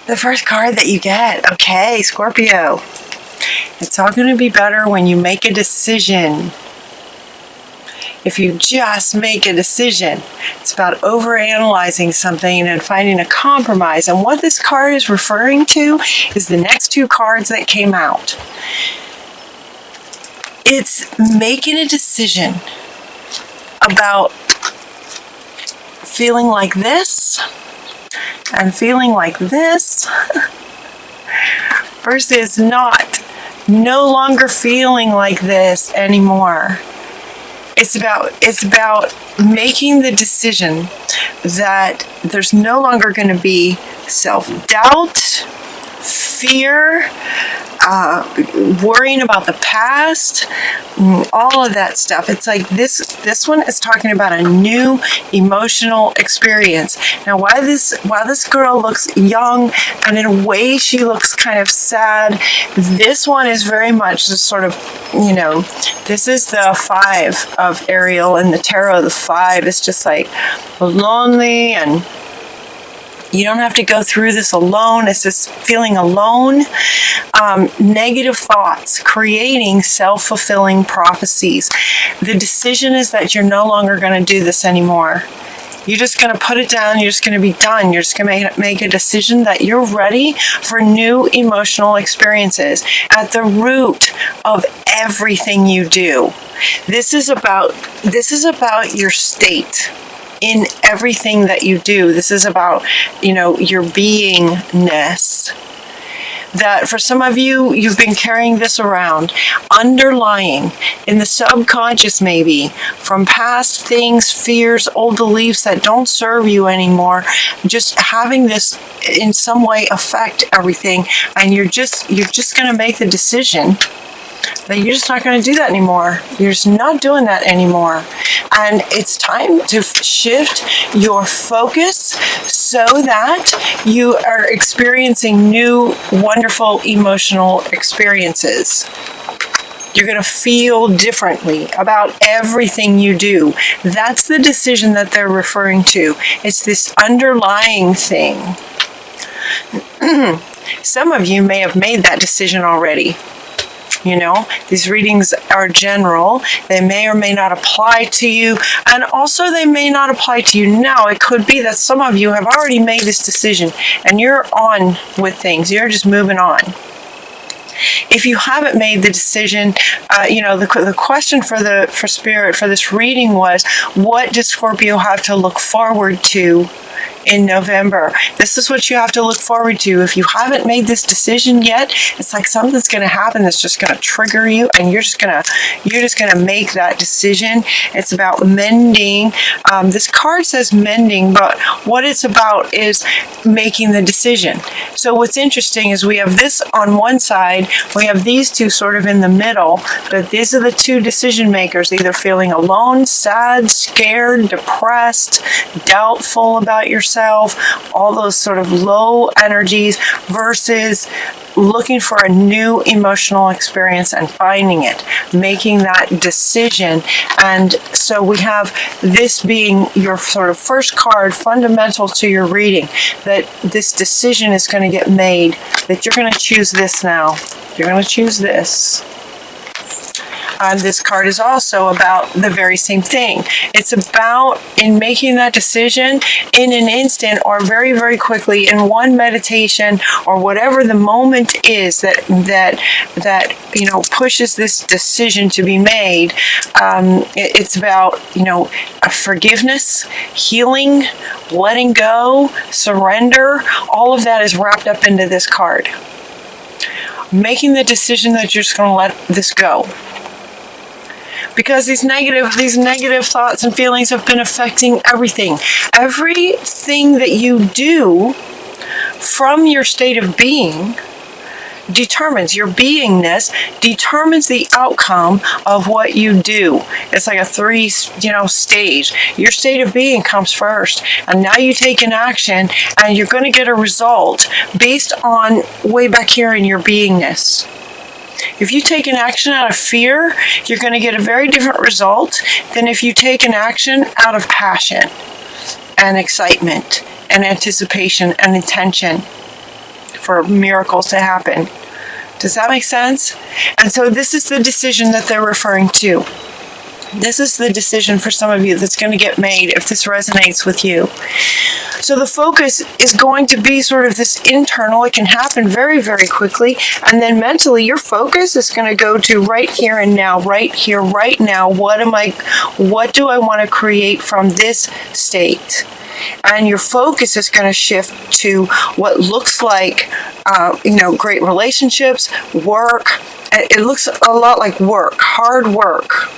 The first card that you get. Okay, Scorpio. It's all going to be better when you make a decision. If you just make a decision, it's about overanalyzing something and finding a compromise. And what this card is referring to is the next two cards that came out. It's making a decision about feeling like this and feeling like this versus no longer feeling like this anymore. It's about making the decision that there's no longer going to be self-doubt, fear, worrying about the past, all of that stuff. It's like this one is talking about a new emotional experience. Now, while this girl looks young and in a way she looks kind of sad, this one is very much the sort of, this is the 5 of Ariel in the tarot. The 5 is just like lonely, and you don't have to go through this alone. It's just feeling alone. Negative thoughts, creating self-fulfilling prophecies. The decision is that you're no longer going to do this anymore. You're just going to put it down. You're just going to be done. You're just going to make a decision that you're ready for new emotional experiences at the root of everything you do. This is about your state in everything that you do. This is about, your beingness. That for some of you, you've been carrying this around, underlying in the subconscious maybe, from past things, fears, old beliefs that don't serve you anymore, just having this in some way affect everything, and you're just going to make the decision that you're just not going to do that anymore. You're just not doing that anymore. And it's time to shift your focus so that you are experiencing new, wonderful emotional experiences. You're going to feel differently about everything you do. That's the decision that they're referring to. It's this underlying thing. Some of you may have made that decision already. These readings are general. They may or may not apply to you, and also they may not apply to you now. It could be that some of you have already made this decision and you're on with things. You're just moving on. If you haven't made the decision, the question for Spirit for this reading was, what does Scorpio have to look forward to in November? This is what you have to look forward to. If you haven't made this decision yet, it's like something's going to happen that's just going to trigger you, and you're just going to make that decision. It's about mending. This card says mending, but what it's about is making the decision. So what's interesting is we have this on one side, we have these two sort of in the middle, but these are the two decision makers, either feeling alone, sad, scared, depressed, doubtful about yourself, all those sort of low energies, versus looking for a new emotional experience and finding it, making that decision. And so we have this being your sort of first card, fundamental to your reading, that this decision is going to get made, that you're going to choose this now. You're going to choose this. This card is also about the very same thing. It's about, in making that decision in an instant or very, very quickly in one meditation or whatever the moment is that pushes this decision to be made. It's about, forgiveness, healing, letting go, surrender. All of that is wrapped up into this card. Making the decision that you're just going to let this go. Because these negative thoughts and feelings have been affecting everything. Everything that you do from your state of being determines, your beingness determines the outcome of what you do. It's like a 3, stage. Your state of being comes first, and now you take an action, and you're going to get a result based on way back here in your beingness. If you take an action out of fear, you're going to get a very different result than if you take an action out of passion and excitement and anticipation and intention. for miracles to happen. Does that make sense? And so this is the decision that they're referring to. This is the decision for some of you that's going to get made if this resonates with you. So the focus is going to be sort of this internal. It can happen very, very quickly. And then mentally, your focus is going to go to right here and now, right here, right now. What do I want to create from this state? And your focus is going to shift to what looks like, great relationships, work. It looks a lot like work, hard work.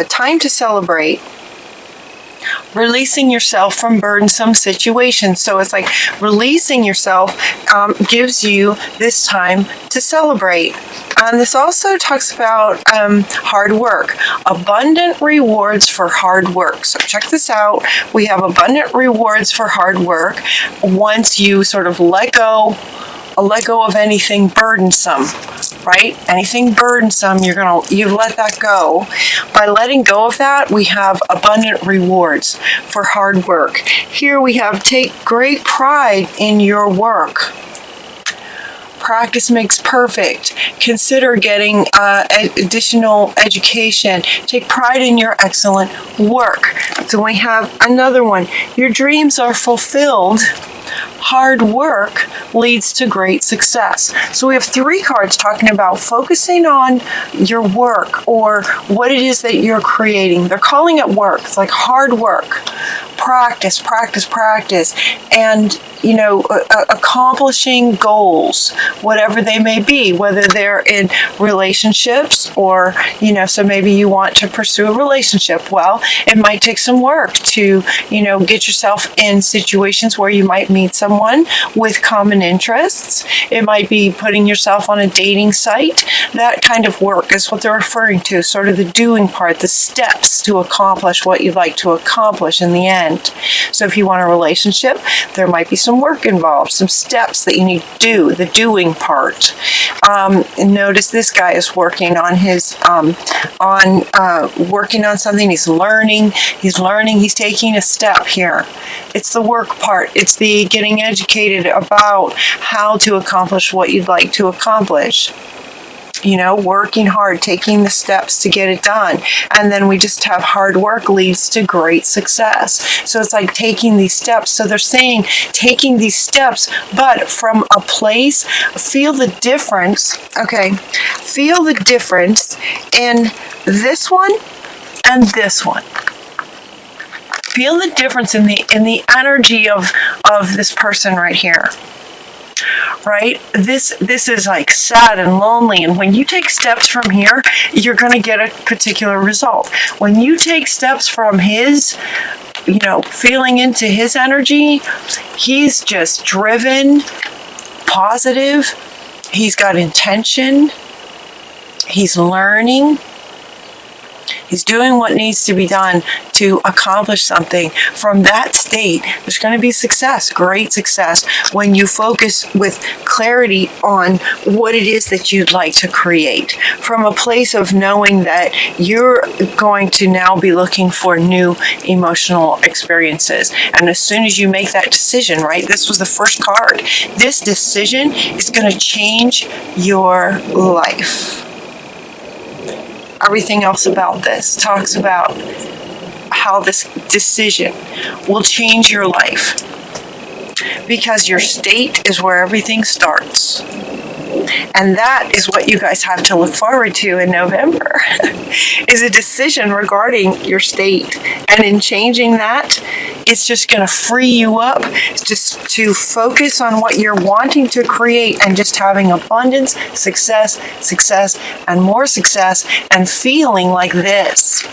Time to celebrate. Releasing yourself from burdensome situations. So it's like releasing yourself gives you this time to celebrate. And this also talks about hard work. Abundant rewards for hard work. So check this out. We have abundant rewards for hard work once you sort of let go of anything burdensome, right? Anything burdensome, you let that go. By letting go of that, we have abundant rewards for hard work. Here we have take great pride in your work. Practice makes perfect. Consider getting additional education. Take pride in your excellent work. So we have another one. Your dreams are fulfilled. Hard work leads to great success. So we have 3 cards talking about focusing on your work or what it is that you're creating. They're calling it work. It's like hard work. Practice, practice, practice. And, accomplishing goals, whatever they may be, whether they're in relationships or, so maybe you want to pursue a relationship. Well, it might take some work to, get yourself in situations where you might meet someone with common interests. It might be putting yourself on a dating site. That kind of work is what they're referring to, sort of the doing part, the steps to accomplish what you'd like to accomplish in the end. So if you want a relationship, there might be some work involved, some steps that you need to do, the doing part. And notice this guy is working on his, working on something. He's learning, he's taking a step here. It's the work part. It's the getting educated about how to accomplish what you'd like to accomplish. Working hard, taking the steps to get it done. And then we just have hard work leads to great success. So it's like taking these steps. So they're saying taking these steps, but from a place, feel the difference. Okay. Feel the difference in this one and this one. Feel the difference in the energy of this person right here. Right? This is like sad and lonely. And when you take steps from here, you're going to get a particular result. When you take steps from his, feeling into his energy, he's just driven, positive. He's got intention. He's learning. He's doing what needs to be done to accomplish something. From that state, there's going to be success, great success, when you focus with clarity on what it is that you'd like to create. From a place of knowing that you're going to now be looking for new emotional experiences. And as soon as you make that decision, right, this was the first card. This decision is going to change your life. Everything else about this talks about how this decision will change your life, because your state is where everything starts. And that is what you guys have to look forward to in November, is a decision regarding your state. And in changing that, it's just going to free you up just to focus on what you're wanting to create and just having abundance, success, and more success, and feeling like this.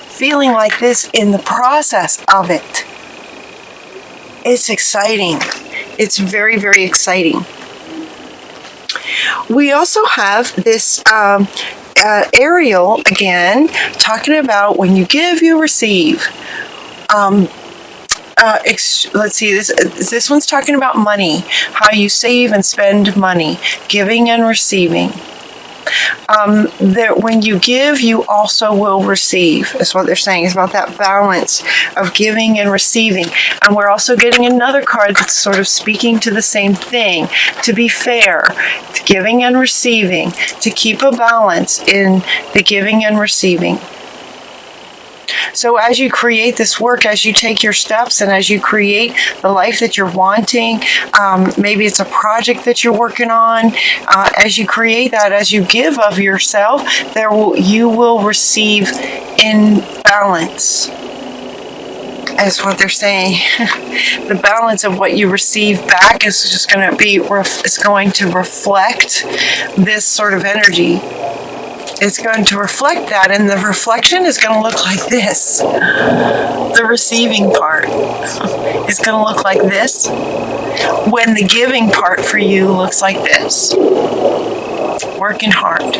Feeling like this in the process of it. It's exciting. It's very, very exciting. We also have this Ariel again talking about when you give, you receive. Let's see, this one's talking about money, how you save and spend money, giving and receiving. that when you give, you also will receive, is what they're saying. It's about that balance of giving and receiving. And we're also getting another card that's sort of speaking to the same thing, to be fair, to giving and receiving, to keep a balance in the giving and receiving. So as you create this work, as you take your steps, and as you create the life that you're wanting, maybe it's a project that you're working on, as you create that, as you give of yourself, you will receive in balance. That's what they're saying. The balance of what you receive back is just going to be, it's going to reflect this sort of energy. It's going to reflect that, and the reflection is going to look like this. The receiving part is going to look like this, when the giving part for you looks like this. Working hard,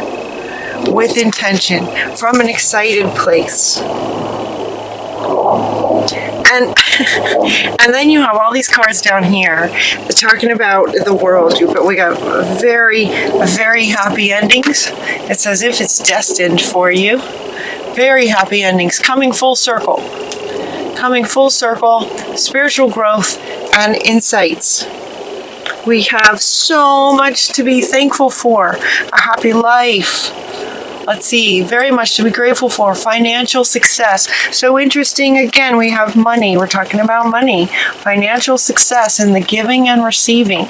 with intention, from an excited place. And then you have all these cards down here talking about the world, but we got very, very happy endings. It's as if it's destined for you. Very happy endings, coming full circle. Coming full circle, spiritual growth and insights. We have so much to be thankful for. A happy life. Let's see, very much to be grateful for. Financial success. So interesting, again, we have money. We're talking about money. Financial success in the giving and receiving.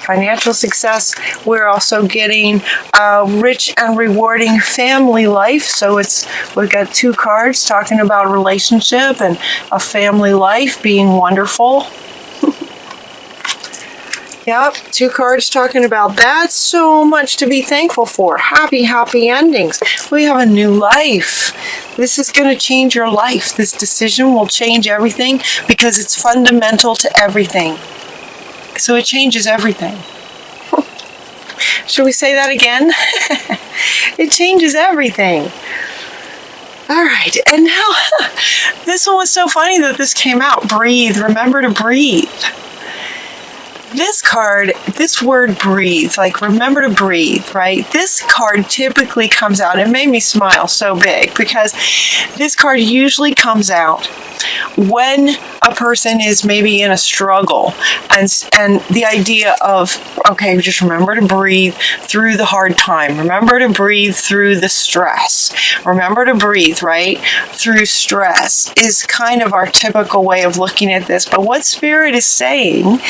Financial success. We're also getting a rich and rewarding family life. So we've got two cards talking about relationship and a family life being wonderful. Yep, two cards talking about that. So much to be thankful for. Happy, happy endings. We have a new life. This is going to change your life. This decision will change everything because it's fundamental to everything. So it changes everything. Should we say that again? It changes everything. All right, and now this one was so funny that this came out. Breathe. Remember to breathe. This card, this word breathe, like remember to breathe, right? This card typically comes out, it made me smile so big because this card usually comes out when a person is maybe in a struggle, and the idea of, okay, just remember to breathe through the hard time. Remember to breathe through the stress. Remember to breathe, right? Through stress is kind of our typical way of looking at this. But what Spirit is saying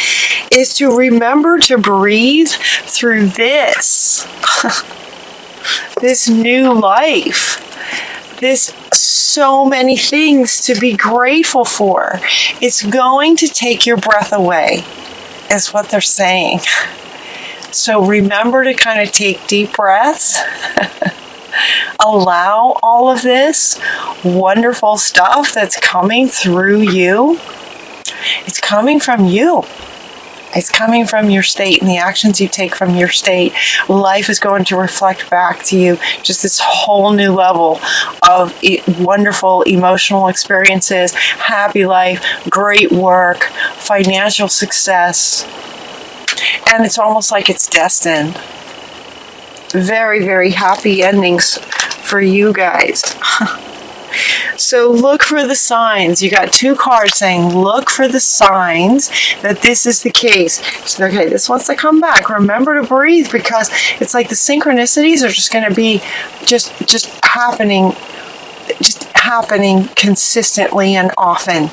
is to remember to breathe through this. This new life. There's so many things to be grateful for. It's going to take your breath away, is what they're saying. So remember to kind of take deep breaths. Allow all of this wonderful stuff that's coming through you. It's coming from you. It's coming from your state and the actions you take from your state. Life is going to reflect back to you just this whole new level of wonderful emotional experiences, happy life, great work, financial success. And it's almost like it's destined. Very, very happy endings for you guys. So look for the signs. You got two cards saying look for the signs that this is the case. So, okay, this wants to come back. Remember to breathe, because it's like the synchronicities are just going to be just happening consistently and often.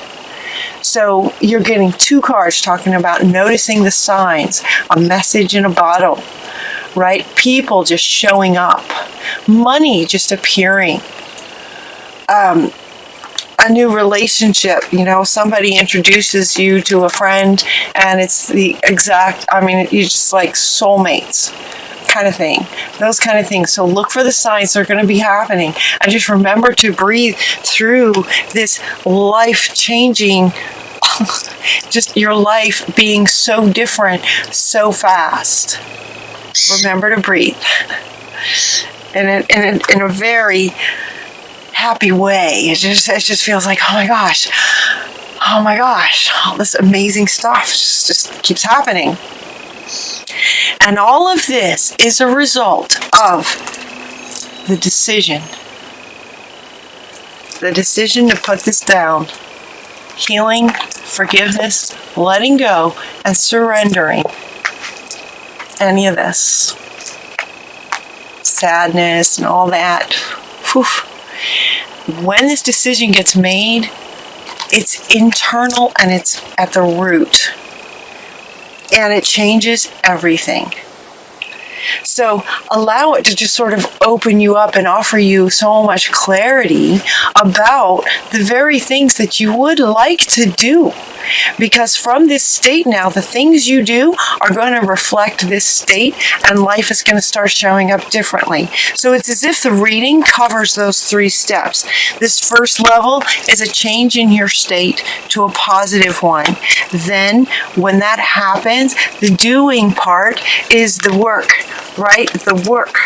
So you're getting two cards talking about noticing the signs, a message in a bottle, right? People just showing up, money just appearing. A new relationship, somebody introduces you to a friend and it's the exact, you're just like soulmates kind of thing, those kind of things. So look for the signs that are going to be happening, and just remember to breathe through this life-changing, just your life being so different so fast. Remember to breathe in a very happy way. It just feels like, oh my gosh, all this amazing stuff just keeps happening. And all of this is a result of the decision. The decision to put this down. Healing, forgiveness, letting go, and surrendering any of this. Sadness and all that. Whew. When this decision gets made, it's internal and it's at the root. And it changes everything. So allow it to just sort of open you up and offer you so much clarity about the very things that you would like to do. Because from this state now, the things you do are going to reflect this state, and life is going to start showing up differently. So it's as if the reading covers those 3 steps. This first level is a change in your state to a positive one. Then when that happens, the doing part is the work, right? The work,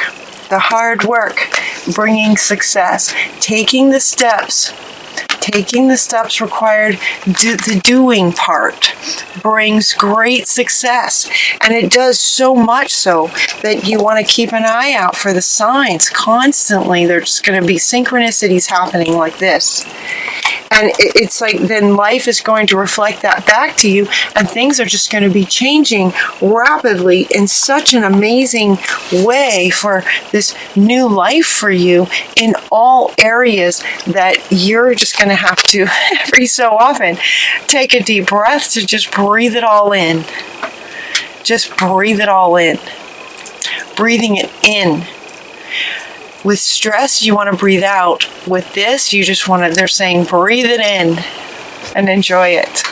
the hard work, bringing success, taking the steps required. The doing part brings great success, and it does so much so that you want to keep an eye out for the signs constantly. There's going to be synchronicities happening like this, and it's like then life is going to reflect that back to you, and things are just going to be changing rapidly in such an amazing way for this new life for you in all areas that you're just going to have to every so often take a deep breath to just breathe it all in. Just breathe it all in. Breathing it in. With stress, you want to breathe out. With this, you just want to, they're saying breathe it in and enjoy it.